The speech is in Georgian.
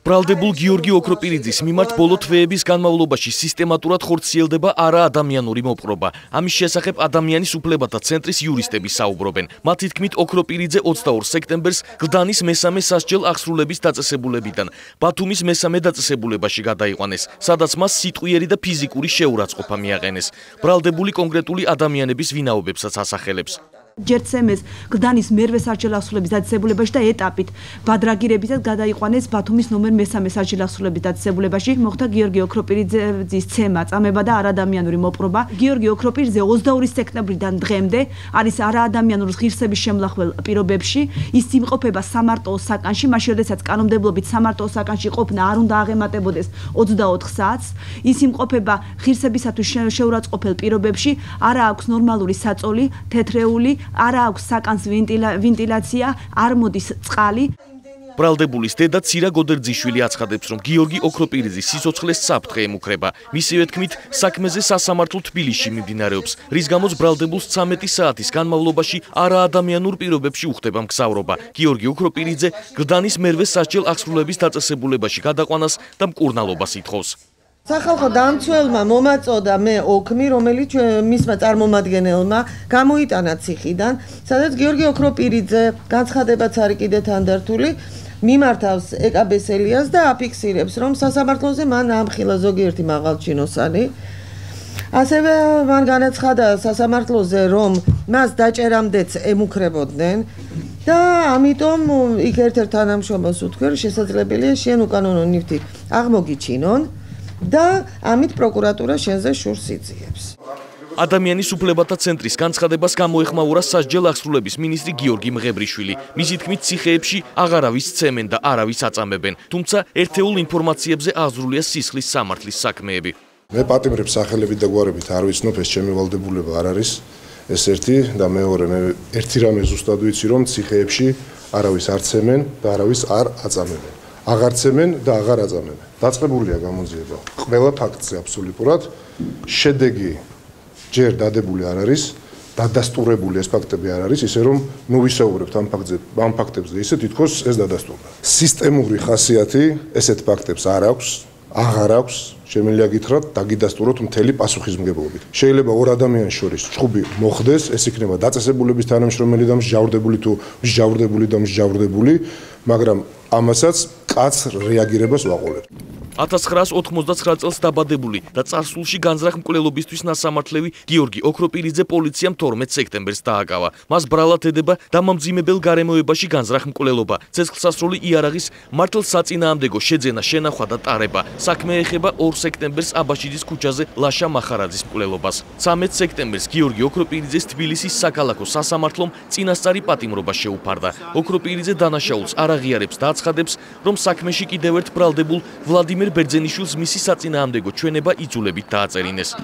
ბრალდებულ გიორგი ოქროპირიძის მიმართ ბოლო თვეების განმავლობაში სისტემატურად ხორციელდება არაადამიანური მოპყრობა. ამის შესახებ ადამიანის უფლებათა ცენტრის იურისტები საუბრობენ. მათი თქმით, ოქროპირიძე 22 სექტემბერს გლდანის მესამე სასჯელ აღსრულების დაწესებულებიდან ბათუმის მესამე დაწესებულებაში გადაიყვანეს, სადაც მას სიტყვიერი და ფიზიკური შეურაცხყოფა მიაყენეს. ბრალდებული კონკრეტული ადამიანების ვინაობებსაც ასახელებს. ჯერცემეს გლდანის მერვე სასჯელ აღსრულების დაწესებულებაში და ეტაპით ბადრაგირებითაც გადაიყვანეს ბათუმის ნომერ მესამე სასჯელ აღსრულების დაწესებულებაში. მოხდა გიორგი ოქროპირიძის ცემა, წამება და არაადამიანური მოპყრობა. გიორგი ოქროპირიძე 22 სექტემბრიდან დღემდე არის არაადამიანური ღირსების შემლახველ პირობებში. ის იმყოფება სამარტოოს საკანში, მაშინ როდესაც კანონმდებლობით სამარტოოს საკანში ყოფნა არ უნდა აღემატებოდეს 24 საათს. ის იმყოფება ღირსებისათვის შეურაცხყოფელ პირობებში, არა აქვს ნორმალური საწოლი, თეთრეული, არა აქვს საკანს ვენტილაცია, არ მოდის წყალი. ბრალდებულის დედა ცირა გოდერძიშვილი აცხადებს, რომ გიორგი ოქროპირიძის სიცოცხლეს საფრთხე ემუქრება. მისივე თქმით, საქმეზე სასამართლო თბილისში მიმდინარეობს, რის გამოც ბრალდებულს 13 საათის განმავლობაში არაადამიანურ პირობებში უხდება მგზავრობა. გიორგი ოქროპირიძე გლდანის მერვე სასჯელ აღსრულების დაწესებულებაში გადაყვანას და მკურნალობას ითხოვს. სახალხო დამცველმა მომაწოდა მე ოქმი, რომელიც მისმა წარმომადგენელმა გამოიტანა ციხიდან, სადაც გიორგი ოქროპირიძე, განცხადებაც არის კიდე თანდართული, მიმართავს ეკაბეს ელიას და აფიქსირებს, რომ სასამართლოზე მან ამხილა ზოგიერთი მაღალჩინოსანი. ასევე მან განაცხადა სასამართლოზე, რომ მას დაჭერამდეც ემუქრებოდნენ და ამიტომ იქ ერთ-ერთ თანამშრომელს უთქვია, შესაძლებელია შენ უკანონო ნივთი აღმოგიჩინონ. და ამით პროკურატურა შენზე შურს იძიებს. ადამიანის უფლებათა ცენტრის განცხადებას გამოეხმაურა სასჯელ აღსრულების მინისტრი გიორგი მღებრიშვილი. მისი თქმით, ციხეებში აღარავის ცემენ და არავის აწამებენ, თუმცა ერთეულ ინფორმაციებზე აღზრულია სისხლის სამართლის საქმეები. მე პატიმრებს სახელებით და გვარებით არ ვიცნობ, ეს ჩემი ვალდებულება არ არის. ეს ერთი და მეორე, მე ერთი რამე ზუსტად ვიცი, რომ ციხეებში არავის არ ცემენ და არავის არ აწამებენ. აღარ ცემენ და აღარ აწამებენ. დაწყებულია გამოძიება ყველა ფაქტზე აბსოლუტურად. შედეგი ჯერ დადებული არ არის, დადასტურებული ეს ფაქტები არ არის, ისე რომ ნუ ვისაუბრებთ ამ ფაქტებზე, ისე თითქოს ეს დადასტურდა. სისტემური ხასიათი ესეთ ფაქტებს არ აქვს, აღარ აქვს, შემიძლია გითხრათ, დაგიდასტუროთ მთელი პასუხისმგებლობით. შეიძლება ორ ადამიანს შორის ჭუბი მოხდეს, ეს იქნება დაწესებულების თანამშრომელი და მსჯავრდებული თუ მსჯავრდებული, მაგრამ ამასაც კაცრ რეაგირებას ვაყოლებ. 1999 წელს დაბადებული და წარსულში განზრახ მკვლელობისთვის ნასამართლევი გიორგი ოქროპირიძე პოლიციამ 12 სექტემბერს დააკავა. მას ბრალად ედება დამამძიმებელ გარემოებაში განზრახ მკვლელობა, ცეცხლსასროლი იარაღის მართლსაწინააღმდეგო შეძენა, შენახვა და ტარება. საქმე ეხება 2 სექტემბერს აბაშიძის ქუჩაზე ლაშა მახარაძის მკვლელობას. 13 სექტემბერს გიორგი ოქროპირიძეს თბილისის საქალაქო სასამართლომ წინასწარი პატიმრობა შეუფარდა. ოქროპირიძე დანაშაულს არ აღიარებს და აცხადებს, რომ საქმეში კიდევ ერთ ბრალდებულ ვლადიმერ ბერძენიშვილს მისი საწინააღმდეგო ჩვენება იძულებით დააწერინეს.